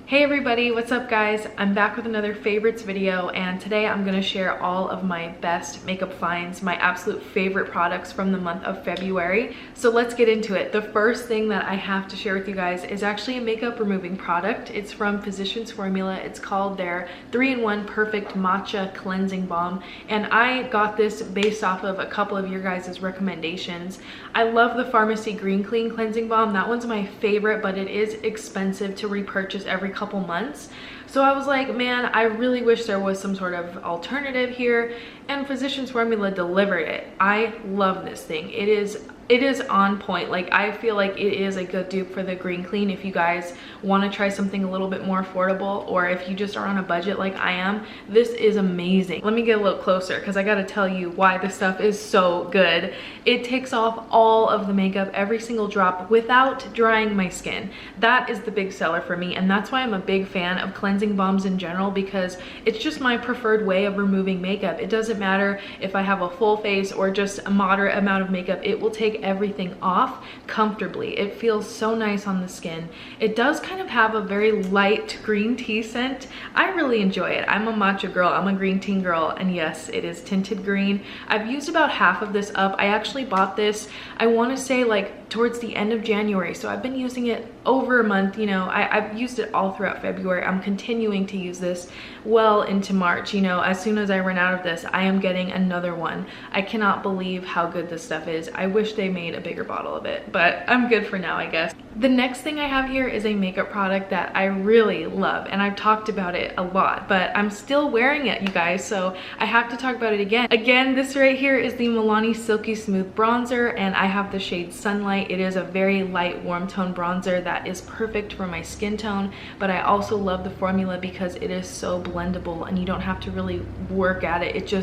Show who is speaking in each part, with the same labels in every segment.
Speaker 1: Hey everybody, what's up guys? I'm back with another favorites video, and today I'm going to share all of my best makeup finds, my absolute favorite products from the month of February. So let's get into it. The first thing that I have to share with you guys is actually a makeup removing product. It's from Physicians Formula. It's called their 3-in-1 Perfect Matcha Cleansing Balm, and I got this based off of a couple of your guys' recommendations. I love the Pharmacy Green Clean Cleansing Balm. That one's my favorite, but it is expensive to repurchase every couple months. So I was like, man, I really wish there was some sort of alternative here, and Physicians Formula delivered it. I love this thing. It is on point. Like, I feel like it is a good dupe for the Green Clean if you guys want to try something a little bit more affordable, or if you just are on a budget like I am. This is amazing. Let me get a little closer because I got to tell you why this stuff is so good. It takes off all of the makeup, every single drop, without drying my skin. That is the big seller for me, and that's why I'm a big fan of cleansing balms in general, because it's just my preferred way of removing makeup. It doesn't matter if I have a full face or just a moderate amount of makeup. It will take everything off comfortably. It feels so nice on the skin. It does kind of have a very light green tea scent. I really enjoy it. I'm a matcha girl, I'm a green tea girl, and yes, it is tinted green. I've used about half of this up. I actually bought this, I want to say, like towards the end of January, so I've been using it over a month. You know, I've used it all throughout February. I'm continuing to use this well into March. You know, as soon as I run out of this, I am getting another one. I cannot believe how good this stuff is. I wish they made a bigger bottle of it, but I'm good for now, I guess. The next thing I have here is a makeup product that I really love, and I've talked about it a lot, but I'm still wearing it, you guys, so I have to talk about it again. Again, this right here is the Milani Silky Smooth Bronzer, and I have the shade Sunlight. It is a very light, warm tone bronzer that is perfect for my skin tone, but I also love the formula because it is so blendable and you don't have to really work at it.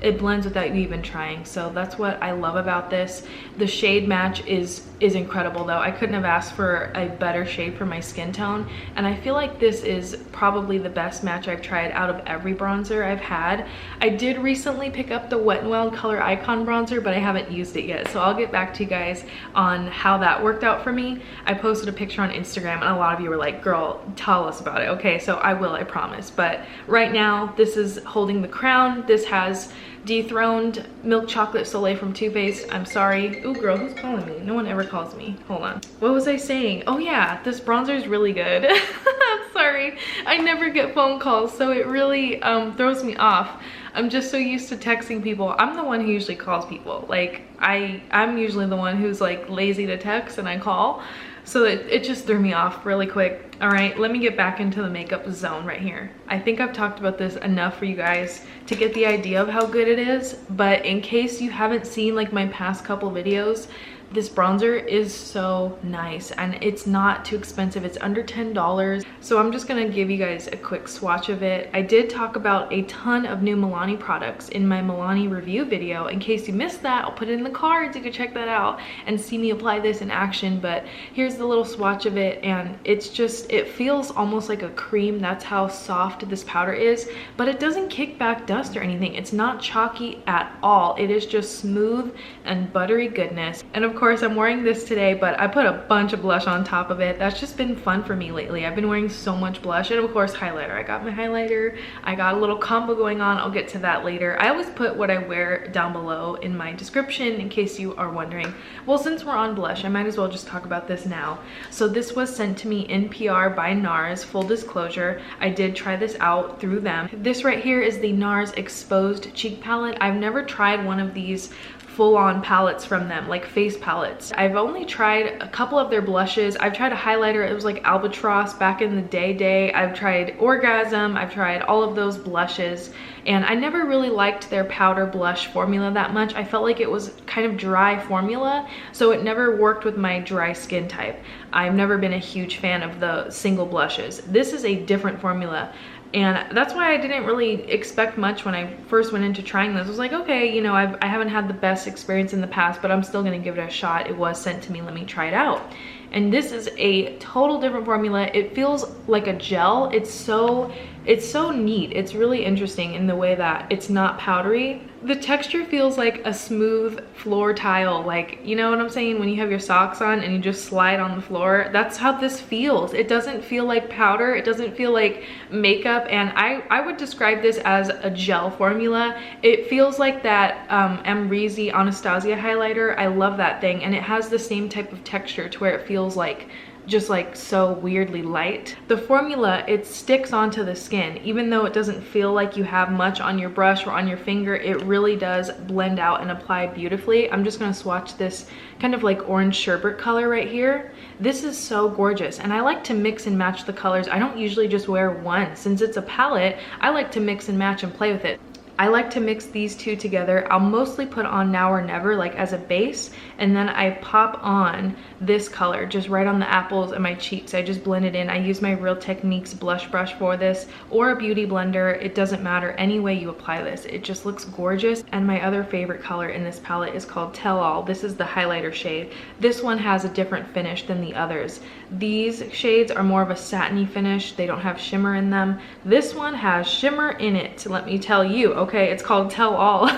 Speaker 1: It blends without you even trying. So that's what I love about this. The shade match is incredible though. I couldn't have asked for a better shade for my skin tone, and I feel like this is probably the best match I've tried out of every bronzer I've had. I did recently pick up the Wet n Wild Color Icon bronzer, but I haven't used it yet, so I'll get back to you guys on how that worked out for me. I posted a picture on Instagram and a lot of you were like, girl, tell us about it. Okay, so I will, I promise. But right now, this is holding the crown. This has dethroned Milk Chocolate Soleil from Too Faced. I'm sorry. Ooh, girl, who's calling me? No one ever calls me. Hold on. What was I saying? Oh yeah, this bronzer is really good. I'm sorry. I never get phone calls, so it really throws me off. I'm just so used to texting people. I'm the one who usually calls people. Like, I'm usually the one who's like lazy to text and I call. So it just threw me off really quick. All right, let me get back into the makeup zone right here. I think I've talked about this enough for you guys to get the idea of how good it is, but in case you haven't seen like my past couple videos, this bronzer is so nice and it's not too expensive. It's under $10. So I'm just gonna give you guys a quick swatch of it. I did talk about a ton of new Milani products in my Milani review video. In case you missed that, I'll put it in the cards. You can check that out and see me apply this in action. But here's the little swatch of it, and it's just, it feels almost like a cream. That's how soft this powder is, but it doesn't kick back dust or anything. It's not chalky at all. It is just smooth and buttery goodness. And of course, I'm wearing this today, but I put a bunch of blush on top of it. That's just been fun for me lately. I've been wearing so much blush, and of course highlighter. I got my highlighter. I got a little combo going on. I'll get to that later. I always put what I wear down below in my description in case you are wondering. Well, since we're on blush, I might as well just talk about this now. So this was sent to me in PR by Nars. Full disclosure, I did try this out through them. This right here is the Nars Exposed Cheek Palette. I've never tried one of these full-on palettes from them, like face palettes. I've only tried a couple of their blushes. I've tried a highlighter. It was like Albatross back in the day. I've tried Orgasm. I've tried all of those blushes, and I never really liked their powder blush formula that much. I felt like it was kind of dry formula, so it never worked with my dry skin type. I've never been a huge fan of the single blushes. This is a different formula, and that's why I didn't really expect much when I first went into trying this. I was like, okay, you know, I haven't had the best experience in the past, but I'm still gonna give it a shot. It was sent to me, let me try it out. And this is a total different formula. It feels like a gel. It's so It's so neat. It's really interesting in the way that it's not powdery. The texture feels like a smooth floor tile, like, you know what I'm saying, when you have your socks on and you just slide on the floor. That's how this feels. It doesn't feel like powder, it doesn't feel like makeup, and I would describe this as a gel formula. It feels like that Amrezy Anastasia highlighter. I love that thing, and it has the same type of texture to where it feels like just like so weirdly light. The formula, it sticks onto the skin. Even though it doesn't feel like you have much on your brush or on your finger, it really does blend out and apply beautifully. I'm just gonna swatch this kind of like orange sherbet color right here. This is so gorgeous, and I like to mix and match the colors. I don't usually just wear one. Since it's a palette, I like to mix and match and play with it. I like to mix these two together. I'll mostly put on Now or Never like as a base, and then I pop on this color just right on the apples and my cheeks. I just blend it in. I use my Real Techniques blush brush for this, or a beauty blender. It doesn't matter any way you apply this. It just looks gorgeous. And my other favorite color in this palette is called Tell All. This is the highlighter shade. This one has a different finish than the others. These shades are more of a satiny finish. They don't have shimmer in them. This one has shimmer in it, let me tell you. Okay, it's called Tell All.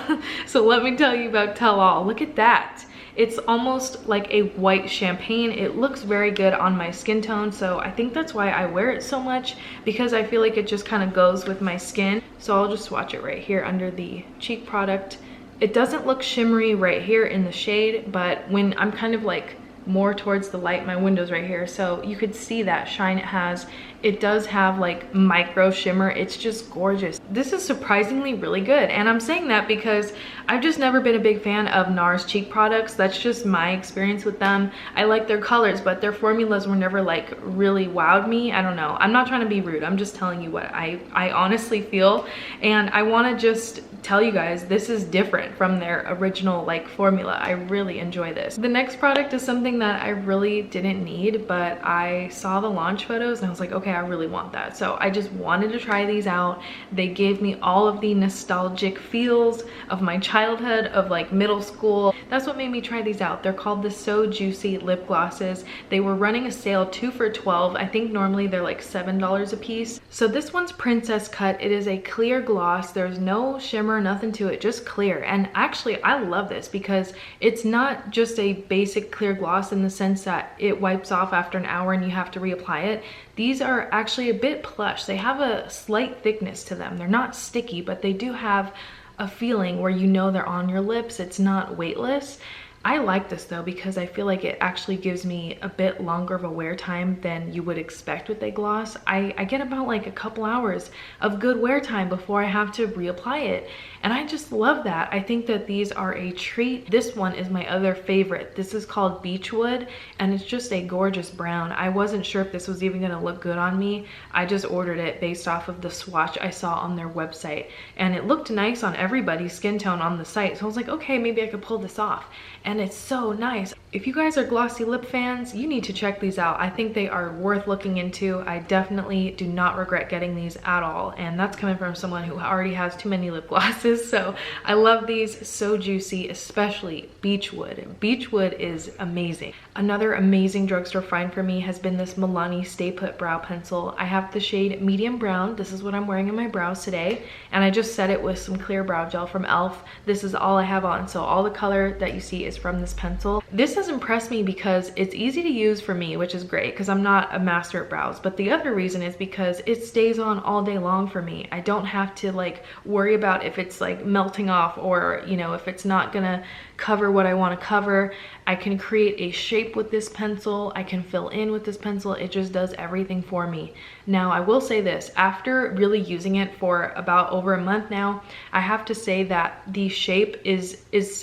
Speaker 1: So let me tell you about Tell All. Look at that. It's almost like a white champagne. It looks very good on my skin tone, so I think that's why I wear it so much, because I feel like it just kind of goes with my skin. So I'll just swatch it right here under the cheek product. It doesn't look shimmery right here in the shade, but when I'm kind of like more towards the light, my window's right here, so you could see that shine it has. It does have like micro shimmer. It's just gorgeous. This is surprisingly really good, and I'm saying that because I've just never been a big fan of Nars cheek products. That's just my experience with them. I like their colors, but their formulas were never like really wowed me. I don't know. I'm not trying to be rude. I'm just telling you what I honestly feel, and I want to just tell you guys this is different from their original like formula. I really enjoy this. The next product is something that I really didn't need, but I saw the launch photos and I was like, okay, I really want that. So I just wanted to try these out. They gave me all of the nostalgic feels of my childhood, of like middle school. That's what made me try these out. They're called the So Juicy lip glosses. They were running a sale 2 for $12. I think normally they're like $7 a piece. So this one's Princess Cut. It is a clear gloss. There's no shimmer, nothing to it, just clear. And actually I love this because it's not just a basic clear gloss in the sense that it wipes off after an hour and you have to reapply it. These are actually a bit plush. They have a slight thickness to them. They're not sticky, but they do have a feeling where you know they're on your lips. It's not weightless. I like this though because I feel like it actually gives me a bit longer of a wear time than you would expect with a gloss. I get about like a couple hours of good wear time before I have to reapply it, and I just love that. I think that these are a treat. This one is my other favorite. This is called Beachwood, and it's just a gorgeous brown. I wasn't sure if this was even gonna look good on me. I just ordered it based off of the swatch I saw on their website, and it looked nice on everybody's skin tone on the site. So I was like, okay, maybe I could pull this off. And it's so nice. If you guys are glossy lip fans, you need to check these out. I think they are worth looking into. I definitely do not regret getting these at all. And that's coming from someone who already has too many lip glosses. So I love these. So juicy, especially Beechwood. Beechwood is amazing. Another amazing drugstore find for me has been this Milani Stay Put Brow Pencil. I have the shade medium brown. This is what I'm wearing in my brows today. And I just set it with some clear brow gel from e.l.f. This is all I have on. So all the color that you see is from this pencil. This has impressed me because it's easy to use for me, which is great because I'm not a master at brows. But the other reason is because it stays on all day long for me. I don't have to like worry about if it's like melting off, or you know, if it's not gonna cover what I want to cover. I can create a shape with this pencil. I can fill in with this pencil. It just does everything for me. Now I will say this, after really using it for about over a month now, I have to say that the shape is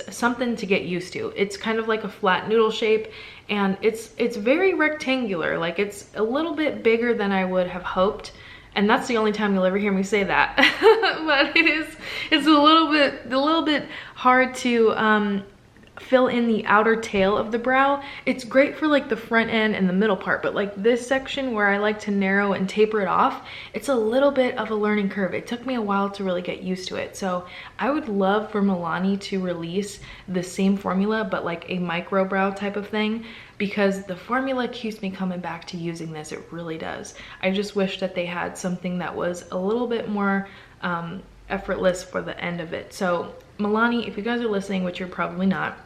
Speaker 1: something to get used to. It's kind of like a flat noodle shape, and it's very rectangular. Like it's a little bit bigger than I would have hoped. And that's the only time you'll ever hear me say that. But it's a little bit hard to fill in the outer tail of the brow. It's great for like the front end and the middle part, but like this section where I like to narrow and taper it off, it's a little bit of a learning curve. It took me a while to really get used to it. So I would love for Milani to release the same formula, but like a micro brow type of thing, because the formula keeps me coming back to using this. It really does. I just wish that they had something that was a little bit more effortless for the end of it. So Milani, if you guys are listening, which you're probably not,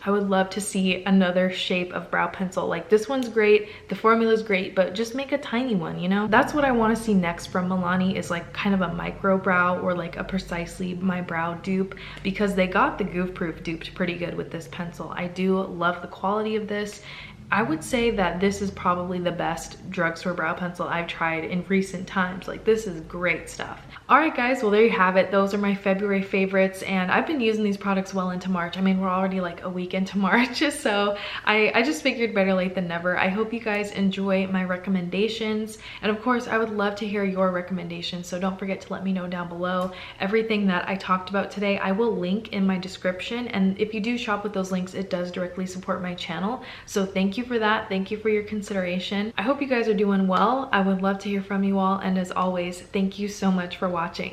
Speaker 1: I would love to see another shape of brow pencil. Like this one's great, the formula is great, but just make a tiny one, you know? That's what I want to see next from Milani, is like kind of a micro brow or like a precisely my brow dupe, because they got the goof proof duped pretty good with this pencil. I do love the quality of this. I would say that this is probably the best drugstore brow pencil I've tried in recent times. Like this is great stuff. All right guys, well there you have it. Those are my February favorites, and I've been using these products well into March. I mean, we're already like a week into March, so I just figured better late than never. I hope you guys enjoy my recommendations, and of course I would love to hear your recommendations, so don't forget to let me know down below. Everything that I talked about today I will link in my description, and if you do shop with those links, it does directly support my channel, so thank you for that. Thank you for your consideration. I hope you guys are doing well. I would love to hear from you all, and as always, thank you so much for watching.